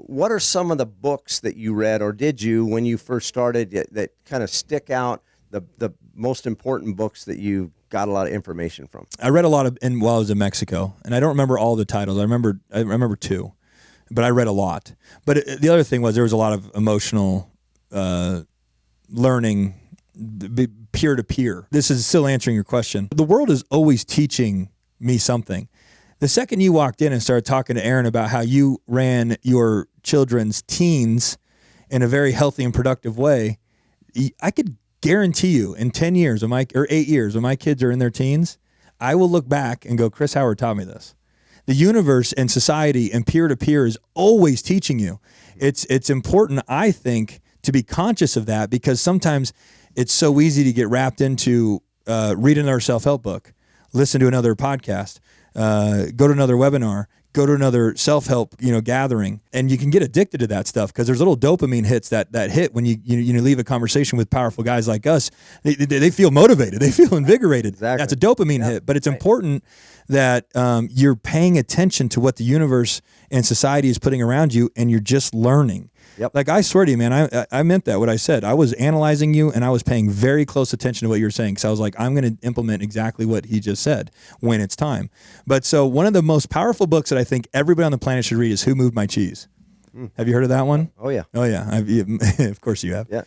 what are some of the books that you read, or did you, when you first started, that kind of stick out, the most important books that you got a lot of information from? I read a lot while I was in Mexico, and I don't remember all the titles. I remember two, but I read a lot. But the other thing was there was a lot of emotional learning, peer-to-peer. This is still answering your question. The world is always teaching me something. The second you walked in and started talking to Aaron about how you ran your children's teens in a very healthy and productive way, I could guarantee you in 10 years or 8 years when my kids are in their teens, I will look back and go, Chris Howard taught me this. The universe and society and peer-to-peer is always teaching you. It's important, I think, to be conscious of that, because sometimes it's so easy to get wrapped into read another self-help book, listen to another podcast, go to another webinar, go to another self-help, gathering, and you can get addicted to that stuff because there's little dopamine hits that hit when you leave a conversation with powerful guys like us. They feel motivated, they feel invigorated. Exactly. That's a dopamine hit, but it's important that you're paying attention to what the universe and society is putting around you, and you're just learning. Yep. Like, I swear to you, man, I meant that, what I said. I was analyzing you, and I was paying very close attention to what you were saying, because I was like, I'm going to implement exactly what he just said when it's time. But so one of the most powerful books that I think everybody on the planet should read is Who Moved My Cheese? Have you heard of that one? Oh, yeah. Oh, yeah. Of course you have. Yeah.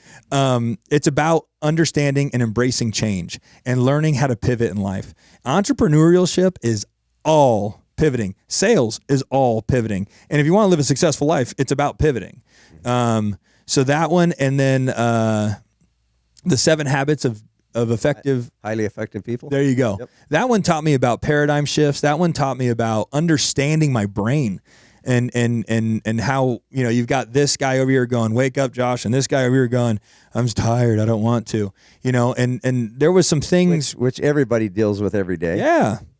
It's about understanding and embracing change and learning how to pivot in life. Entrepreneurship is all pivoting. Sales is all pivoting. And if you want to live a successful life, it's about pivoting. So that one, and then The 7 Habits of Highly Effective People. There you go. Yep. That one taught me about paradigm shifts. That one taught me about understanding my brain. And how, you've got this guy over here going, wake up, Josh, and this guy over here going, I'm just tired, I don't want to, and there was some things which everybody deals with every day.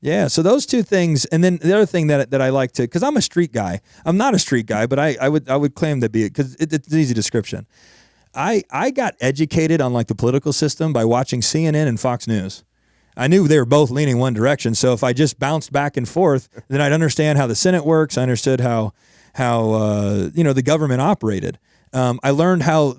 Yeah. So those two things, and then the other thing that I like to, because I'm a street guy. I'm not a street guy, but I would claim to be it, because it's an easy description. I got educated on like the political system by watching CNN and Fox News. I knew they were both leaning one direction, so if I just bounced back and forth, then I'd understand how the Senate works. I understood how the government operated. I learned how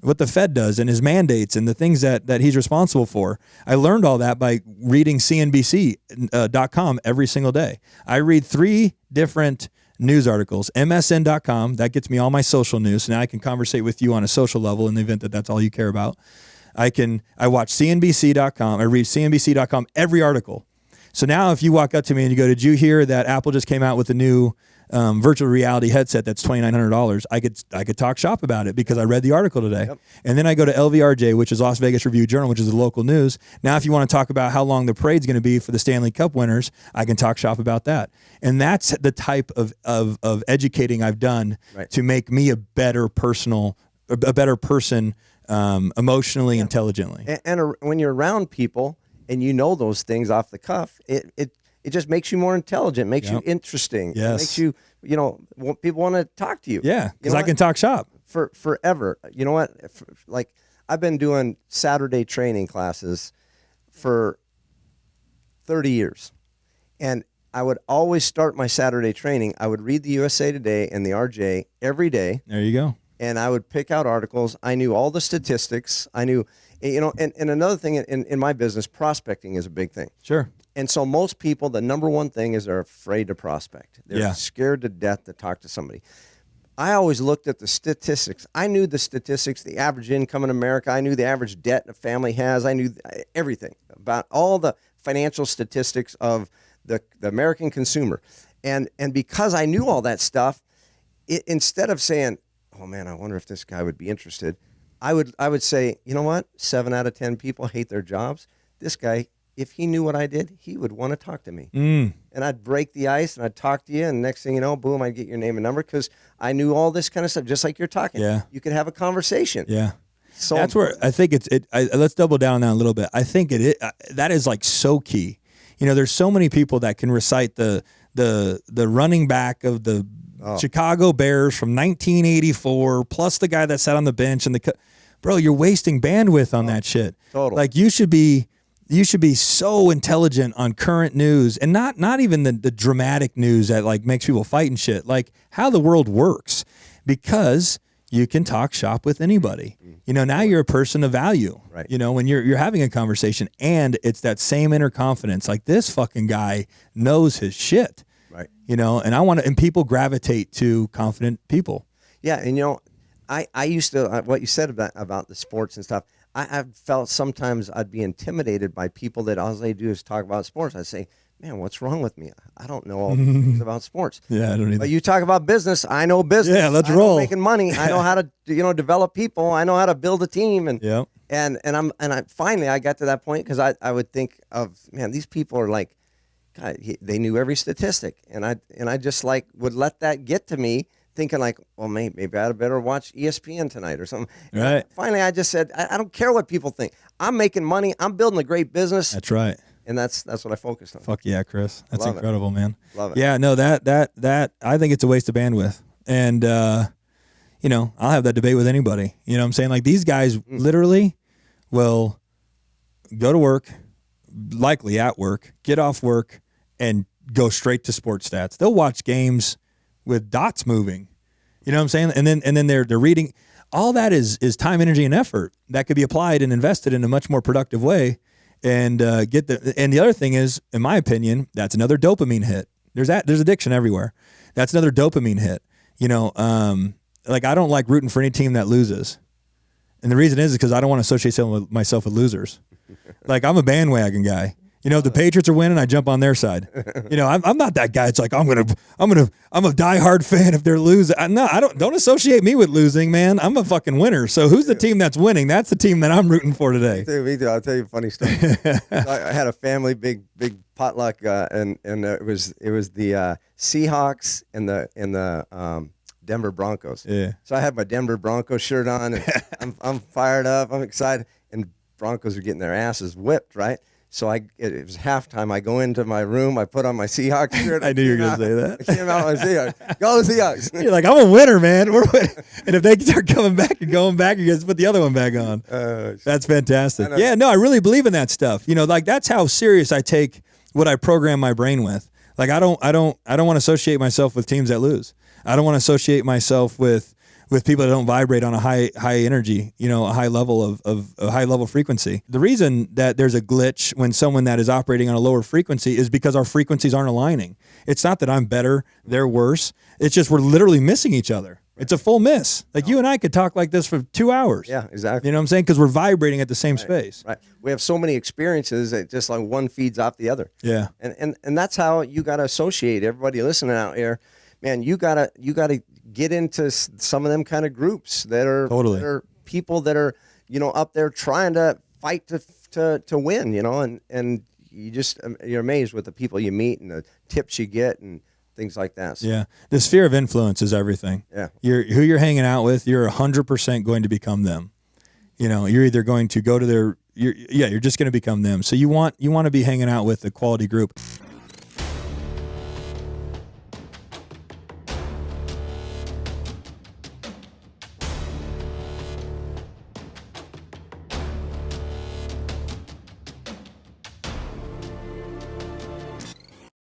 what the Fed does and his mandates and the things that he's responsible for. I learned all that by reading CNBC.com every single day. I read 3 different news articles. MSN.com, that gets me all my social news. So now I can conversate with you on a social level in the event that that's all you care about. I watch CNBC.com. I read CNBC.com every article. So now if you walk up to me and you go, did you hear that Apple just came out with a new virtual reality headset that's $2,900? I could talk shop about it because I read the article today. Yep. And then I go to LVRJ, which is Las Vegas Review Journal, which is the local news. Now, if you want to talk about how long the parade's going to be for the Stanley Cup winners, I can talk shop about that. And that's the type of educating I've done to make me a better person, emotionally, intelligently. And when you're around people and you know those things off the cuff, it just makes you more intelligent, makes you interesting. Yes. Makes you, people want to talk to you. Yeah, because I can talk shop. Forever. You know what? Like, I've been doing Saturday training classes for 30 years. And I would always start my Saturday training. I would read the USA Today and the RJ every day. There you go. And I would pick out articles. I knew all the statistics. I knew, and another thing in my business, prospecting is a big thing. Sure. And so most people, the number one thing is they're afraid to prospect. They're scared to death to talk to somebody. I always looked at the statistics. I knew the statistics, the average income in America. I knew the average debt a family has. I knew everything about all the financial statistics of the American consumer. And because I knew all that stuff, instead of saying, oh man, I wonder if this guy would be interested, I would say, you know what? 7 out of 10 people hate their jobs. This guy, if he knew what I did, he would want to talk to me. And I'd break the ice and I'd talk to you, and next thing you know, boom, I'd get your name and number because I knew all this kind of stuff, just like you're talking. Yeah. You could have a conversation. Yeah. So that's where I think let's double down on that a little bit. I think that is like so key. There's so many people that can recite the running back of the Chicago Bears from 1984, plus the guy that sat on the bench and bro, you're wasting bandwidth on that shit. Totally. Like you should be so intelligent on current news, and not even the dramatic news that like makes people fight and shit, like how the world works. because you can talk shop with anybody. Now you're a person of value. Right. When you're having a conversation, and it's that same inner confidence. Like, this fucking guy knows his shit. Right. And people gravitate to confident people. Yeah, and I used to what you said about the sports and stuff. I've felt sometimes I'd be intimidated by people that all they do is talk about sports. I say, man, what's wrong with me? I don't know all these things about sports. Yeah, I don't either. But you talk about business. I know business. Yeah, let's I know roll. making money. I know how to develop people. I know how to build a team. And Yeah. and I finally I got to that point because I would think of, man, these people are like, God, they knew every statistic, and I just like would let that get to me, thinking like, well, maybe I'd better watch ESPN tonight or something. Right. And finally, I just said, I don't care what people think. I'm making money. I'm building a great business. That's right. And that's what I focused on. Fuck yeah, Chris. That's Love incredible, man. Love it. Yeah, no, that I think it's a waste of bandwidth. And I'll have that debate with anybody. You know what I'm saying? Like, these guys literally will go to work, likely at work, get off work, and go straight to sports stats. They'll watch games with dots moving. You know what I'm saying? And then they're reading. All that is time, energy, and effort that could be applied and invested in a much more productive way. And and the other thing is, in my opinion, that's another dopamine hit. There's addiction everywhere. That's another dopamine hit. Like, I don't like rooting for any team that loses. And the reason is because I don't want to associate myself with losers. Like, I'm a bandwagon guy. If the Patriots are winning, I jump on their side. I'm not that guy. It's like, I'm a diehard fan if they're losing. Don't associate me with losing, man. I'm a fucking winner. So who's the team that's winning? That's the team that I'm rooting for today. Me too. I'll tell you a funny story. I had a family big potluck, and it was the Seahawks and the Denver Broncos. Yeah. So I had my Denver Broncos shirt on, and I'm fired up. I'm excited, and Broncos are getting their asses whipped, right? So it was halftime. I go into my room. I put on my Seahawks shirt. I knew you were going to say that. I came out with my Seahawks. Go Seahawks. You're like, I'm a winner, man. We're winning. And if they start coming back and going back, you guys put the other one back on. That's fantastic. Yeah, no, I really believe in that stuff. Like, that's how serious I take what I program my brain with. Like, I don't want to associate myself with teams that lose. I don't want to associate myself with people that don't vibrate on a high energy, a high level of a high level frequency. The reason that there's a glitch when someone that is operating on a lower frequency is because our frequencies aren't aligning. It's not that I'm better, they're worse. It's just we're literally missing each other. It's a full miss. Like, you and I could talk like this for 2 hours. Yeah, exactly. You know what I'm saying? Because we're vibrating at the same space. Right. We have so many experiences that just like one feeds off the other. Yeah. And that's how you got to associate everybody listening out here. Man, you gotta get into some of them kind of groups that are Totally. that are people that are up there trying to fight to win. And you're amazed with the people you meet and the tips you get and things like that. So, yeah, the sphere of influence is everything. Yeah, who you're hanging out with, you're 100% going to become them. You're either going to go to you're just going to become them. So you want to be hanging out with a quality group.